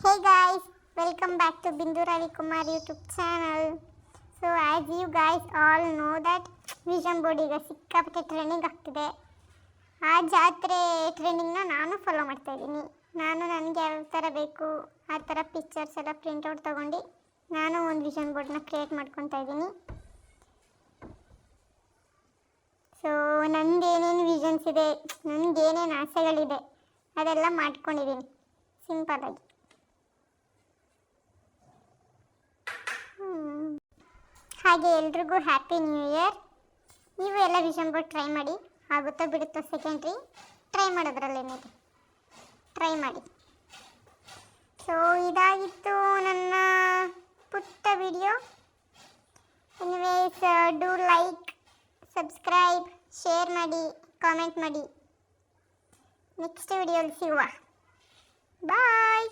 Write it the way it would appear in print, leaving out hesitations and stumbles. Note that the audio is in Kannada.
Hey guys, welcome back to Bindu Ravi Kumar YouTube channel. So as you guys all know that vision board ಈಗ ಸಿಕ್ಕಾಪಟ್ಟೆ ಟ್ರೆಂಡಿಂಗ್ ಆಗ್ತಿದೆ. ಆ ಜಾತ್ರೆ ಟ್ರೆಂಡಿಂಗ್ನ ನಾನು ಫಾಲೋ ಮಾಡ್ತಾ ಇದ್ದೀನಿ. ನಾನು ನನಗೆ ಯಾವ ಥರ ಬೇಕು ಆ ಥರ ಪಿಕ್ಚರ್ಸ್ ಎಲ್ಲ ಪ್ರಿಂಟ್ಔಟ್ ತೊಗೊಂಡು ನಾನು ಒಂದು ವಿಷನ್ ಬೋರ್ಡ್ನ ಕ್ರಿಯೇಟ್ ಮಾಡ್ಕೊತಾ ಇದ್ದೀನಿ. ಸೊ ನಂದೇನೇನು ವಿಷನ್ಸ್ ಇದೆ, ನನಗೇನೇನು ಆಸೆಗಳಿದೆ ಅದೆಲ್ಲ ಮಾಡ್ಕೊಂಡಿದ್ದೀನಿ ಸಿಂಪಲ್ಲಾಗಿ. ಹಾಗೆ ಎಲ್ರಿಗೂ ಹ್ಯಾಪಿ ನ್ಯೂ ಇಯರ್. ನೀವು ಎಲ್ಲ ವಿಷನ್ ಬೋರ್ಡ್ ಟ್ರೈ ಮಾಡಿ, ಆಗುತ್ತೋ ಬಿಡುತ್ತೋ ಸೆಕೆಂಡ್ರಿ, ಟ್ರೈ ಮಾಡೋದ್ರಲ್ಲೇನಿದೆ, ಟ್ರೈ ಮಾಡಿ. ಸೊ ಇದಾಗಿತ್ತು ನನ್ನ ಪುಟ್ಟ video. Anyways, do like, subscribe, share ಮಾಡಿ, ಕಾಮೆಂಟ್ ಮಾಡಿ. ನೆಕ್ಸ್ಟ್ ವಿಡಿಯೋಲಿ ಸಿಗುವ. ಬಾಯ್.